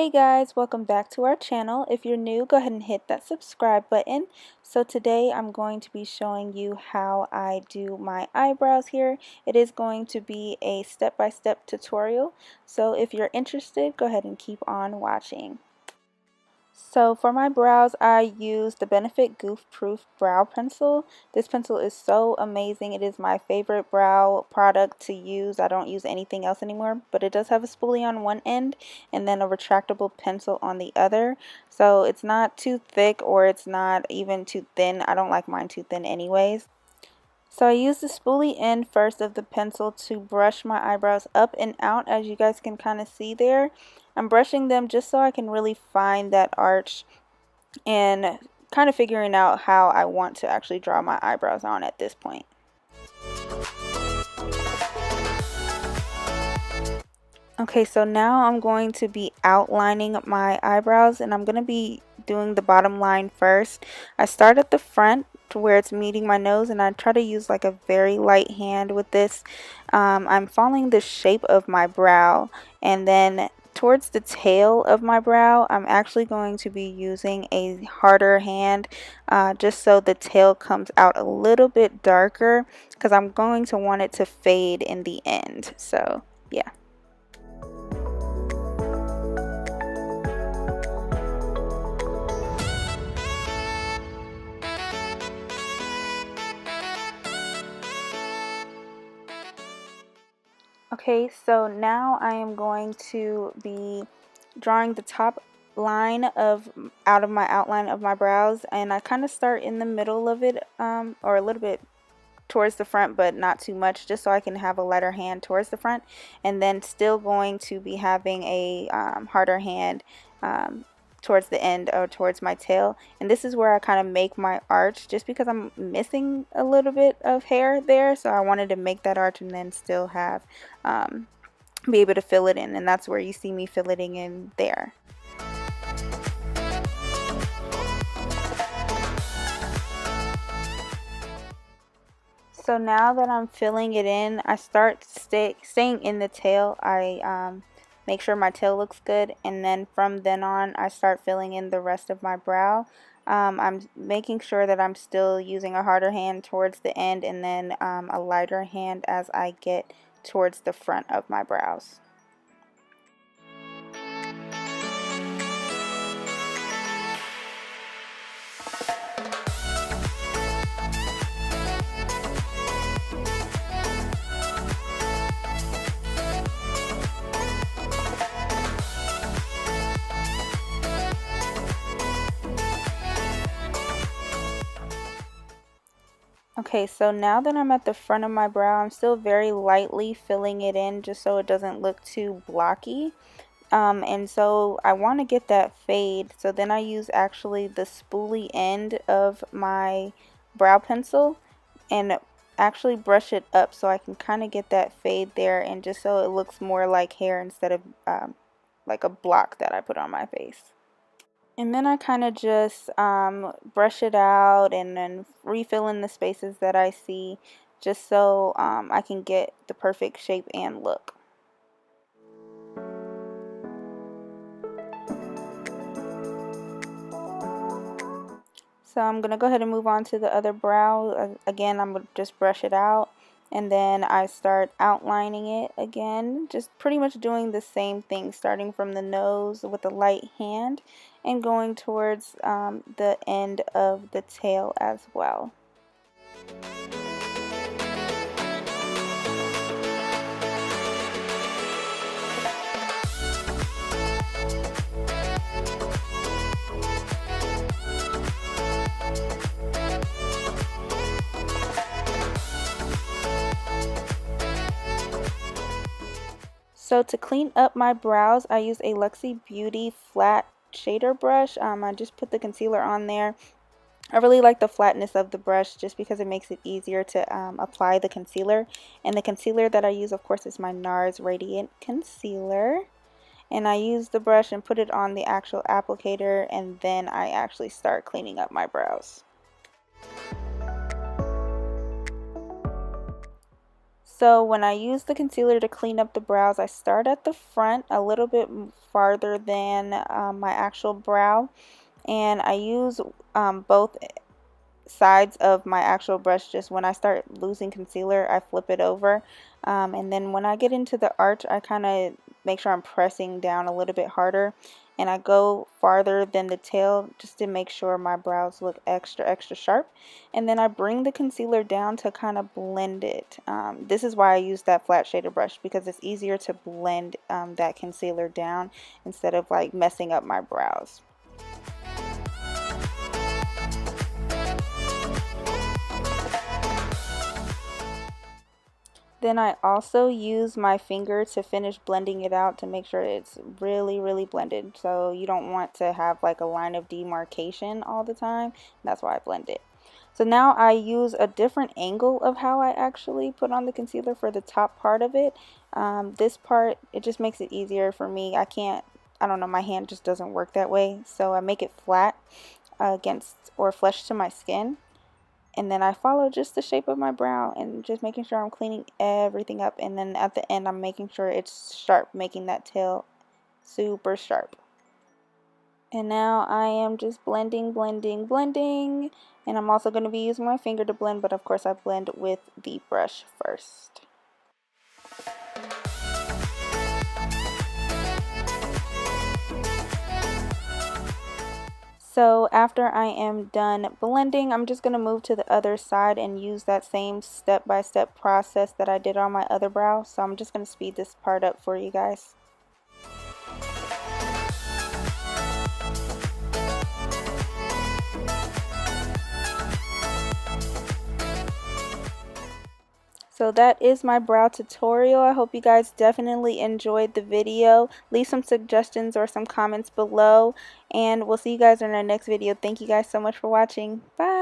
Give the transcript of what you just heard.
Hey guys, welcome back to our channel. If you're new, go ahead and hit that subscribe button. So today I'm going to be showing you how I do my eyebrows here. It is going to be a step-by-step tutorial. So if you're interested, go ahead and keep on watching. So for my brows, I use the Benefit Goof Proof Brow Pencil. This pencil is so amazing. It is my favorite brow product to use. I don't use anything else anymore, but it does have a spoolie on one end and then a retractable pencil on the other. So it's not too thick or it's not even too thin. I don't like mine too thin anyways. So I use the spoolie end first of the pencil to brush my eyebrows up and out, as you guys can kind of see there. I'm brushing them just so I can really find that arch and kind of figuring out how I want to actually draw my eyebrows on at this point. Okay, so now I'm going to be outlining my eyebrows, and I'm going to be doing the bottom line first. I start at the front to where it's meeting my nose, and I try to use like a very light hand with this. I'm following the shape of my brow, and then towards the tail of my brow, I'm actually going to be using a harder hand just so the tail comes out a little bit darker, because I'm going to want it to fade in the end. So yeah. Okay, so now I am going to be drawing the top line out of my outline of my brows, and I kind of start in the middle of it, or a little bit towards the front, but not too much, just so I can have a lighter hand towards the front, and then still going to be having a harder hand towards the end or towards my tail. And this is where I kind of make my arch, just because I'm missing a little bit of hair there, so I wanted to make that arch and then still have be able to fill it in, and that's where you see me filleting in there. So now that I'm filling it in, I start staying in the tail. I make sure my tail looks good, and then from then on I start filling in the rest of my brow. I'm making sure that I'm still using a harder hand towards the end, and then a lighter hand as I get towards the front of my brows. Okay, so now that I'm at the front of my brow, I'm still very lightly filling it in just so it doesn't look too blocky. And so I want to get that fade, so then I use actually the spoolie end of my brow pencil and actually brush it up so I can kind of get that fade there, and just so it looks more like hair instead of like a block that I put on my face. And then I kind of just brush it out and then refill in the spaces that I see, just so I can get the perfect shape and look. So I'm going to go ahead and move on to the other brow. Again, I'm going to just brush it out, and then I start outlining it again, just pretty much doing the same thing, starting from the nose with a light hand and going towards the end of the tail as well. So to clean up my brows, I use a Luxie Beauty flat shader brush. I just put the concealer on there. I really like the flatness of the brush just because it makes it easier to apply the concealer. And the concealer that I use, of course, is my NARS Radiant Concealer. And I use the brush and put it on the actual applicator, and then I actually start cleaning up my brows. So when I use the concealer to clean up the brows, I start at the front a little bit farther than my actual brow, and I use both sides of my actual brush. Just when I start losing concealer, I flip it over, and then when I get into the arch, I kind of make sure I'm pressing down a little bit harder, and I go farther than the tail just to make sure my brows look extra sharp, and then I bring the concealer down to kind of blend it. This is why I use that flat shader brush, because it's easier to blend that concealer down instead of like messing up my brows. Then I also use my finger to finish blending it out to make sure it's really blended. So you don't want to have like a line of demarcation all the time. That's why I blend it. So now I use a different angle of how I actually put on the concealer for the top part of it. This part, it just makes it easier for me. I don't know, my hand just doesn't work that way. So I make it flat against or flush to my skin. And then I follow just the shape of my brow and just making sure I'm cleaning everything up. And then at the end, I'm making sure it's sharp, making that tail super sharp. And now I am just blending. And I'm also going to be using my finger to blend, but of course I blend with the brush first. So after I am done blending, I'm just going to move to the other side and use that same step-by-step process that I did on my other brow. So I'm just going to speed this part up for you guys. So that is my brow tutorial. I hope you guys definitely enjoyed the video. Leave some suggestions or some comments below, and we'll see you guys in our next video. Thank you guys so much for watching. Bye!